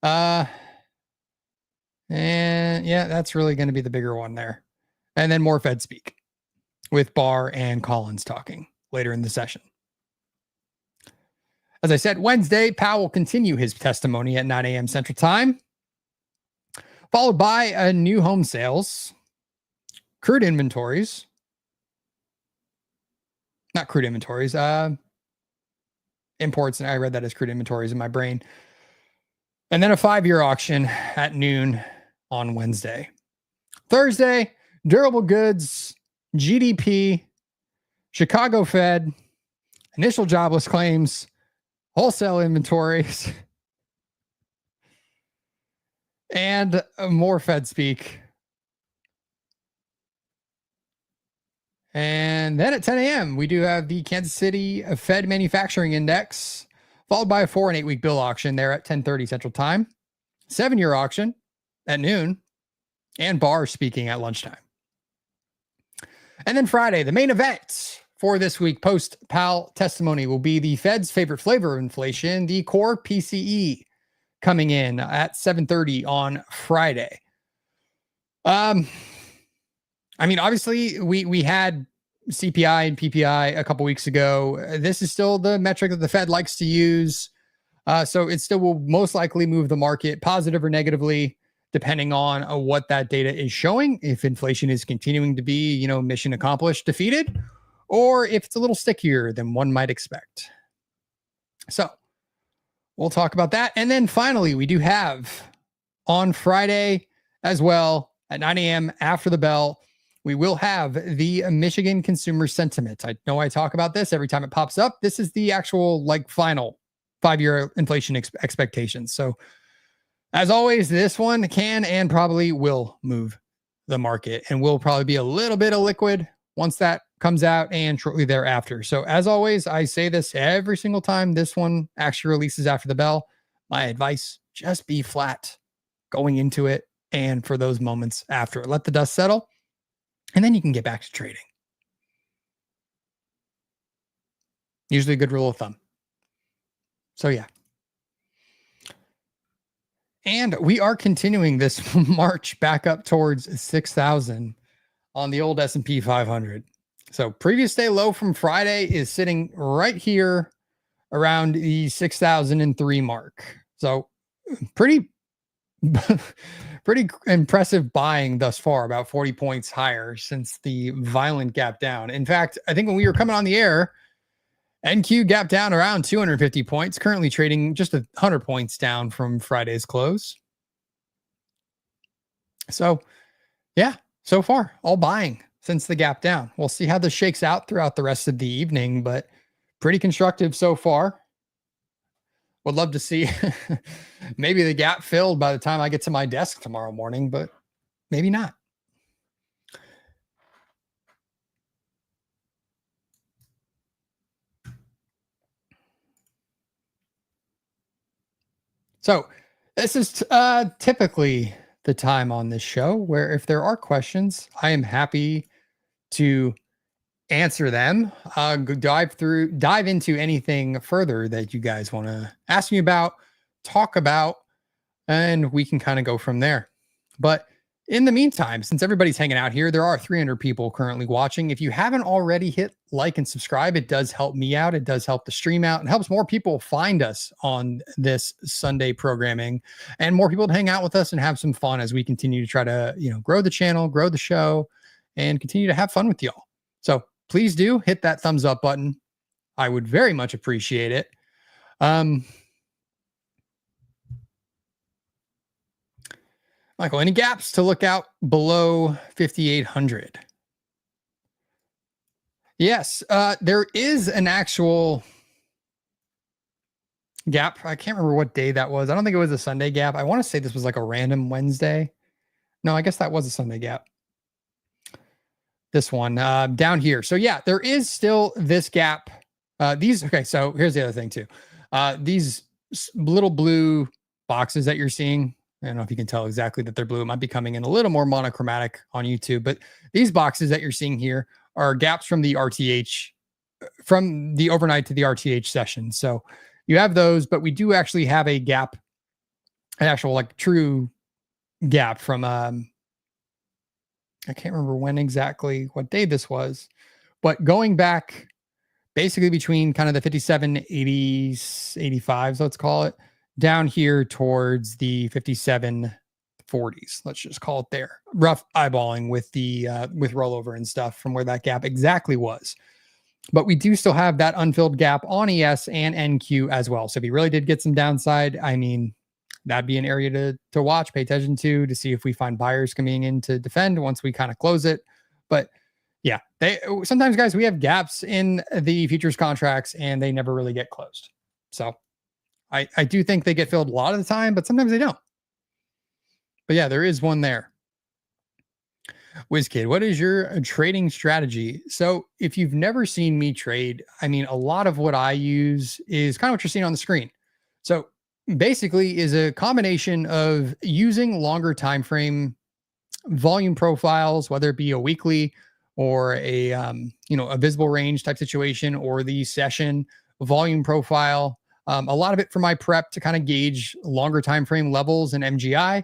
And yeah, that's really going to be the bigger one there. And then more Fed speak with Barr and Collins talking later in the session. As I said, Wednesday, Powell will continue his testimony at 9 a.m. Central Time, followed by a new home sales, crude inventories, not crude inventories, imports. And I read that as crude inventories in my brain. And then a 5-year auction at noon on Wednesday. Thursday, durable goods, GDP, Chicago Fed, initial jobless claims, wholesale inventories, and more Fed speak. And then at 10 a.m., we do have the Kansas City Fed Manufacturing Index, followed by a 4- and 8-week bill auction there at 10:30 Central Time, 7-year auction at noon, and Barr speaking at lunchtime. And then Friday, the main event for this week post Powell testimony will be the Fed's favorite flavor of inflation, the core PCE, coming in at 7:30 on Friday. I mean, obviously, we had CPI and PPI a couple weeks ago. This is still the metric that the Fed likes to use. So it still will most likely move the market positive or negatively, depending on what that data is showing. If inflation is continuing to be, mission accomplished, defeated, or if it's a little stickier than one might expect. So we'll talk about that. And then finally, we do have on Friday as well at 9 a.m. after the bell, we will have the Michigan consumer sentiment. I know I talk about this every time it pops up. This is the actual final 5-year inflation expectations. So as always, this one can and probably will move the market and will probably be a little bit of liquid once that comes out and shortly thereafter. So as always, I say this every single time this one actually releases after the bell. My advice, just be flat going into it and for those moments after it. Let the dust settle. And then you can get back to trading. Usually a good rule of thumb. So yeah. And we are continuing this march back up towards 6,000 on the old S&P 500. So previous day low from Friday is sitting right here around the 6,003 mark. So pretty impressive buying thus far, about 40 points higher since the violent gap down. In fact, I think when we were coming on the air, NQ gapped down around 250 points, currently trading just 100 points down from Friday's close. So yeah, so far all buying since the gap down. We'll see how this shakes out throughout the rest of the evening, but pretty constructive so far. Would love to see maybe the gap filled by the time I get to my desk tomorrow morning, but maybe not. So this is typically the time on this show where if there are questions, I am happy to answer them. Dive into anything further that you guys want to ask me about, talk about, and we can kind of go from there. But in the meantime, since everybody's hanging out here, there are 300 people currently watching. If you haven't already hit like and subscribe, it does help me out. It does help the stream out and helps more people find us on this Sunday programming and more people to hang out with us and have some fun as we continue to try to, grow the channel, grow the show, and continue to have fun with y'all. So please do hit that thumbs up button. I would very much appreciate it. Michael, any gaps to look out below 5,800? Yes, there is an actual gap. I can't remember what day that was. I don't think it was a Sunday gap. I want to say this was like a random Wednesday. No, I guess that was a Sunday gap. This one down here. So yeah, there is still this gap. Okay, so here's the other thing too. These little blue boxes that you're seeing, I don't know if you can tell exactly that they're blue. It might be coming in a little more monochromatic on YouTube, but these boxes that you're seeing here are gaps from the RTH, from the overnight to the RTH session. So you have those, but we do actually have a gap, an actual like true gap from, I can't remember when exactly, what day this was, but going back basically between kind of the 57, 80s, 85s, let's call it, down here towards the 57 40s. Let's just call it there. Rough eyeballing with the with rollover and stuff from where that gap exactly was. But we do still have that unfilled gap on ES and NQ as well. So if you really did get some downside, I mean, that'd be an area to watch, pay attention to see if we find buyers coming in to defend once we kind of close it. But yeah, sometimes, guys, we have gaps in the futures contracts and they never really get closed. So I do think they get filled a lot of the time, but sometimes they don't. But yeah, there is one there. WizKid, what is your trading strategy? So if you've never seen me trade, I mean, a lot of what I use is kind of what you're seeing on the screen. So basically is a combination of using longer time frame volume profiles, whether it be a weekly or a visible range type situation or the session volume profile. A lot of it for my prep to kind of gauge longer time frame levels and MGI.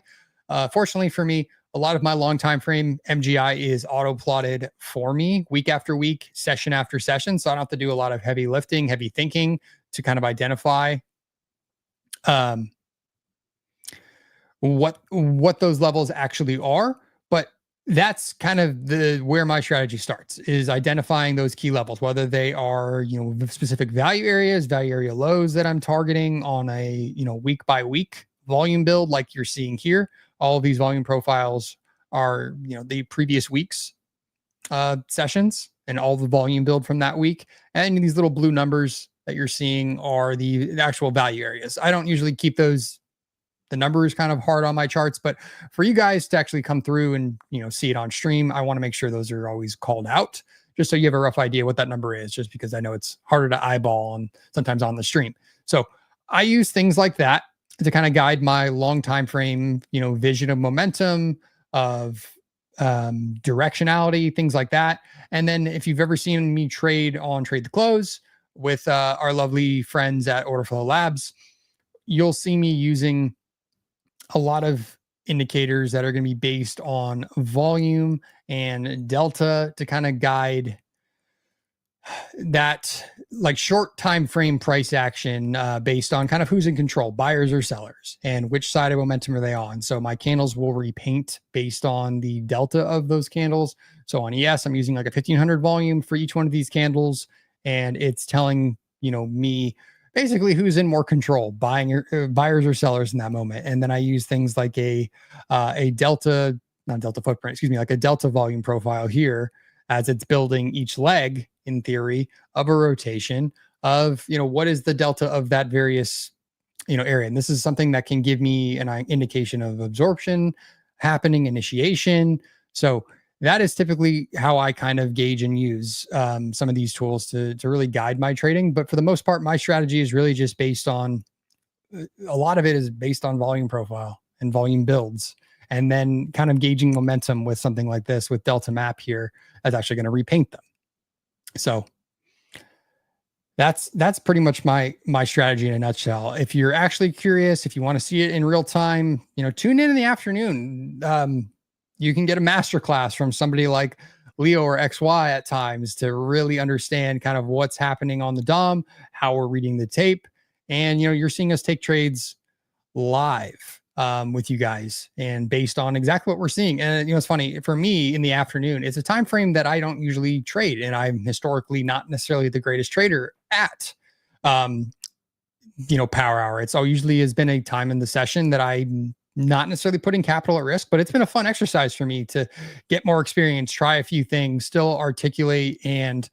Fortunately for me, a lot of my long time frame MGI is auto plotted for me week after week, session after session. So I don't have to do a lot of heavy lifting, heavy thinking to kind of identify what those levels actually are. But that's kind of where my strategy starts, is identifying those key levels, whether they are, specific value areas, value area lows that I'm targeting on a, week by week volume build, like you're seeing here. All of these volume profiles are, the previous week's sessions and all the volume build from that week. And these little blue numbers that you're seeing are the actual value areas. I don't usually keep the numbers kind of hard on my charts, but for you guys to actually come through and, see it on stream, I want to make sure those are always called out, just so you have a rough idea what that number is, just because I know it's harder to eyeball and sometimes on the stream. So I use things like that to kind of guide my long time frame, vision of momentum, of directionality, things like that. And then if you've ever seen me trade on Trade the Close with our lovely friends at Order Flow Labs, you'll see me using a lot of indicators that are going to be based on volume and delta to kind of guide that like short time frame price action based on kind of who's in control, buyers or sellers, and which side of momentum are they on. So my candles will repaint based on the delta of those candles. So on ES, I'm using like a 1500 volume for each one of these candles, and it's telling me basically who's in more control, buyers or sellers in that moment. And then I use things like a delta, not delta footprint, excuse me, like a delta volume profile here as it's building each leg, in theory, of a rotation of, what is the delta of that various, area. And this is something that can give me an indication of absorption happening, initiation. So that is typically how I kind of gauge and use some of these tools to really guide my trading. But for the most part, my strategy is really just based on a lot of it is based on volume profile and volume builds, and then kind of gauging momentum with something like this with Delta Map here that's actually going to repaint them. So that's pretty much my strategy in a nutshell. If you're actually curious, if you want to see it in real time, tune in the afternoon. You can get a masterclass from somebody like Leo or XY at times to really understand kind of what's happening on the DOM, how we're reading the tape, and you're seeing us take trades live with you guys and based on exactly what we're seeing. And it's funny for me in the afternoon, it's a time frame that I don't usually trade, and I'm historically not necessarily the greatest trader at power hour. It's all usually has been a time in the session that I'm not necessarily putting capital at risk, but it's been a fun exercise for me to get more experience, try a few things, still articulate and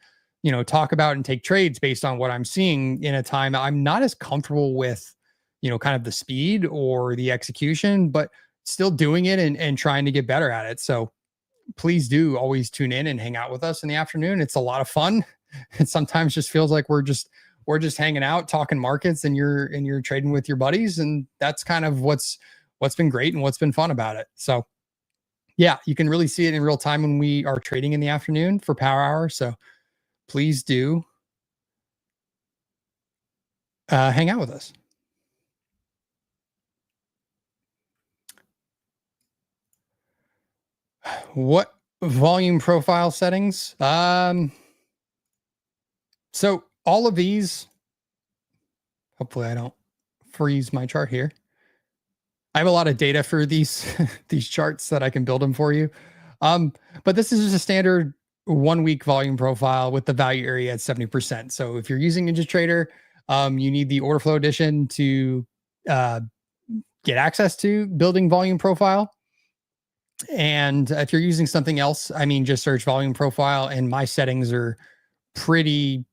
talk about and take trades based on what I'm seeing in a time I'm not as comfortable with, kind of the speed or the execution, but still doing it and trying to get better at it. So please do always tune in and hang out with us in the afternoon. It's a lot of fun. It sometimes just feels like we're just hanging out, talking markets, and you're trading with your buddies. And that's kind of what's been great and what's been fun about it. So yeah, you can really see it in real time when we are trading in the afternoon for power hour. So please do hang out with us. What volume profile settings? So all of these, hopefully I don't freeze my chart here. I have a lot of data for these these charts that I can build them for you. But this is just a standard 1 week volume profile with the value area at 70%. So if you're using NinjaTrader, you need the order flow edition to get access to building volume profile. And if you're using something else, just search volume profile, and my settings are pretty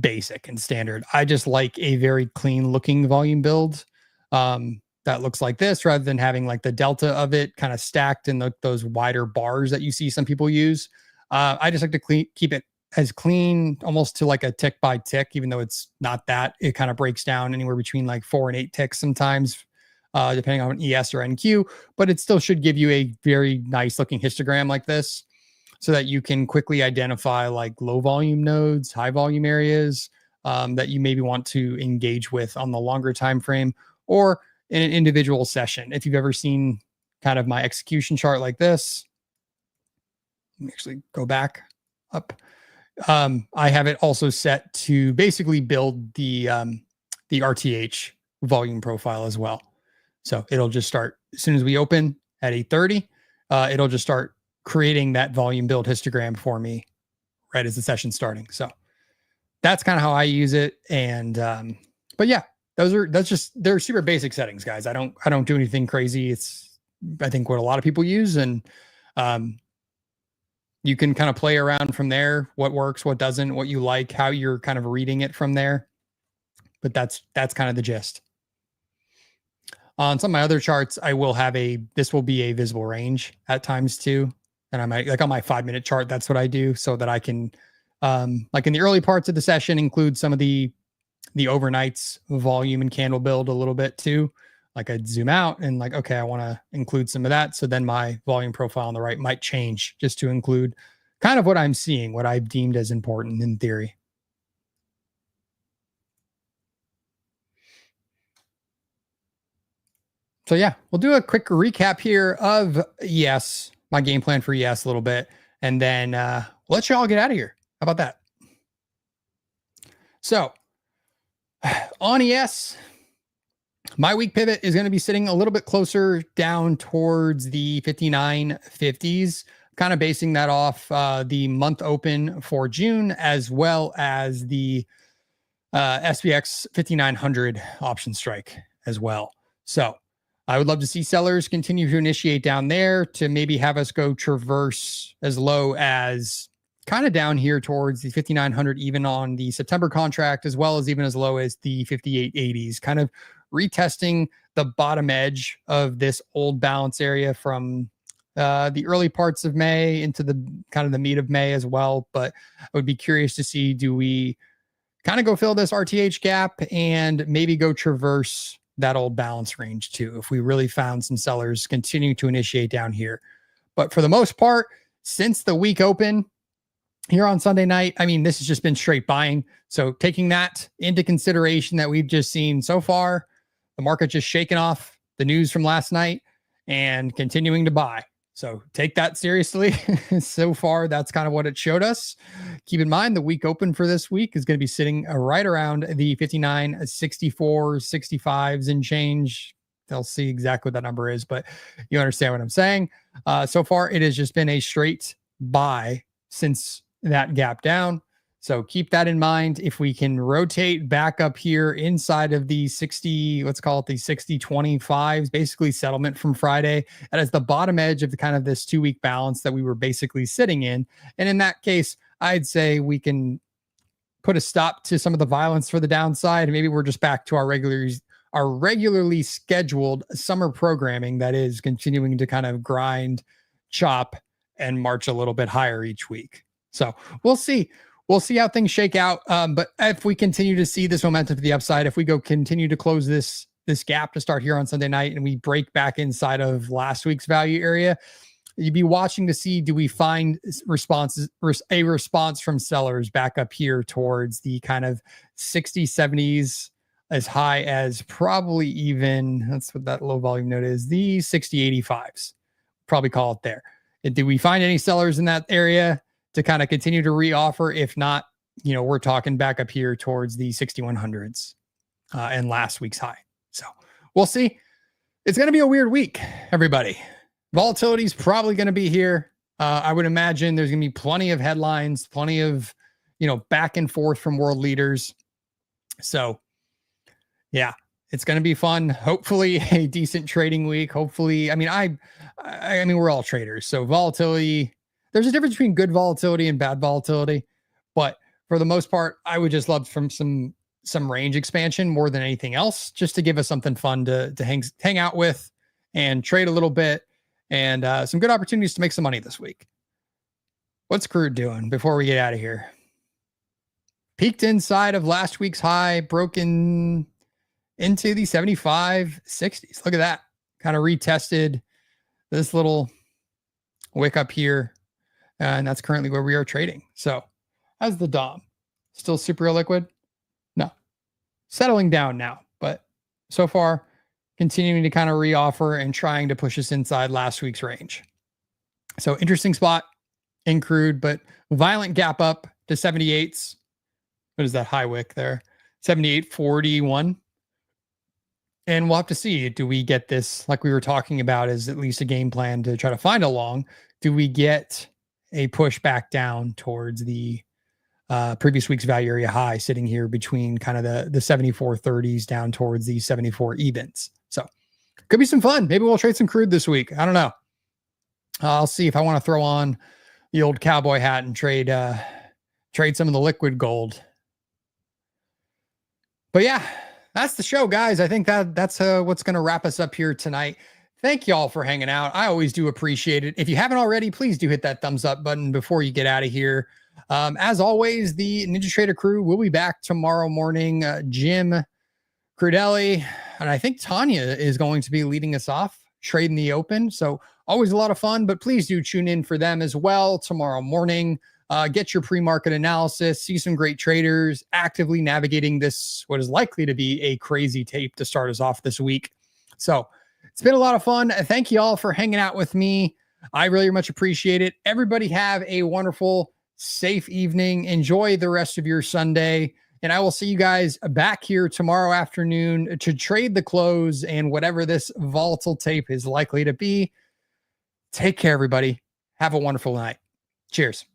basic and standard. I just like a very clean looking volume build that looks like this, rather than having like the delta of it kind of stacked in those wider bars that you see some people use. I just like to keep it as clean, almost to like a tick by tick, even though it's not that. It kind of breaks down anywhere between like 4 and 8 ticks sometimes, depending on ES or NQ, but it still should give you a very nice looking histogram like this, so that you can quickly identify like low volume nodes, high volume areas that you maybe want to engage with on the longer time frame or in an individual session. If you've ever seen kind of my execution chart like this, let me actually go back up. I have it also set to basically build the RTH volume profile as well. So it'll just start as soon as we open at 8:30. It'll just start creating that volume build histogram for me right as the session's starting. So that's kind of how I use it. And but yeah, they're super basic settings, guys. I don't do anything crazy. It's I think what a lot of people use, and you can kind of play around from there, what works, what doesn't, what you like, how you're kind of reading it from there. But that's kind of the gist. On some of my other charts, this will be a visible range at times too. And I might, like on my 5-minute chart, that's what I do, so that I can, like in the early parts of the session, include some of the overnights volume and candle build a little bit too. Like I'd zoom out and like, okay, I want to include some of that. So then my volume profile on the right might change just to include kind of what I'm seeing, what I've deemed as important in theory. So yeah, we'll do a quick recap here of my game plan for a little bit, and then we'll let you all get out of here. How about that? So on ES, my week pivot is going to be sitting a little bit closer down towards the 5950s, kind of basing that off the month open for June, as well as the SPX 5900 option strike as well. So I would love to see sellers continue to initiate down there to maybe have us go traverse as low as kind of down here towards the 5900, even on the September contract, as well as even as low as the 5880s, kind of retesting the bottom edge of this old balance area from the early parts of May into the kind of the meat of May as well. But I would be curious to see, do we kind of go fill this RTH gap and maybe go traverse that old balance range too, if we really found some sellers continuing to initiate down here. But for the most part, since the week open here on Sunday night, I mean, this has just been straight buying. So taking that into consideration that we've just seen so far, the market just shaking off the news from last night and continuing to buy. So take that seriously. So far, that's kind of what it showed us. Keep in mind, the week open for this week is going to be sitting right around the 59, 64, 65s and change. They'll see exactly what that number is, but you understand what I'm saying. So far, it has just been a straight buy since that gap down. So keep that in mind. If we can rotate back up here inside of the 60, let's call it the 60-25s, basically settlement from Friday, that is the bottom edge of the kind of this 2-week balance that we were basically sitting in. And in that case, I'd say we can put a stop to some of the violence for the downside. Maybe we're just back to our regularly scheduled summer programming that is continuing to kind of grind, chop, and march a little bit higher each week. So we'll see. We'll see how things shake out. But if we continue to see this momentum to the upside, if we continue to close this gap to start here on Sunday night and we break back inside of last week's value area, you'd be watching to see, do we find a response from sellers back up here towards the kind of 60, 70s, as high as probably even, that's what that low volume note is, the 60, 85s, probably call it there. And do we find any sellers in that area to kind of continue to reoffer? If not, we're talking back up here towards the 6100s and last week's high. So we'll see. It's going to be a weird week, everybody. Volatility is probably going to be here. I would imagine there's going to be plenty of headlines, plenty of, back and forth from world leaders. So yeah, it's going to be fun. Hopefully a decent trading week. Hopefully, I mean, we're all traders. So volatility, there's a difference between good volatility and bad volatility, but for the most part, I would just love from some range expansion more than anything else, just to give us something fun to hang out with and trade a little bit, and some good opportunities to make some money this week. What's crude doing before we get out of here? Peaked inside of last week's high, broken into the 75, 60s. Look at that. Kind of retested this little wick up here. And that's currently where we are trading. So how's the DOM? Still super illiquid? No. Settling down now. But so far, continuing to kind of reoffer and trying to push us inside last week's range. So interesting spot in crude, but violent gap up to 78s. What is that high wick there? 78.41. And we'll have to see, do we get this, like we were talking about, is at least a game plan to try to find a long? Do we get a push back down towards the previous week's value area high, sitting here between kind of the 74.30s down towards the 74 evens? So could be some fun. Maybe we'll trade some crude this week. I don't know. I'll see if I want to throw on the old cowboy hat and trade some of the liquid gold. But yeah, that's the show, guys. I think that's what's going to wrap us up here tonight. Thank y'all for hanging out. I always do appreciate it. If you haven't already, please do hit that thumbs up button before you get out of here. As always, the NinjaTrader crew will be back tomorrow morning. Jim, Crudele, and I think Tanya is going to be leading us off, trading the open. So always a lot of fun, but please do tune in for them as well tomorrow morning. Get your pre-market analysis, see some great traders actively navigating this, what is likely to be a crazy tape to start us off this week. So it's been a lot of fun. Thank you all for hanging out with me. I really much appreciate it. Everybody have a wonderful, safe evening. Enjoy the rest of your Sunday. And I will see you guys back here tomorrow afternoon to trade the close and whatever this volatile tape is likely to be. Take care, everybody. Have a wonderful night. Cheers.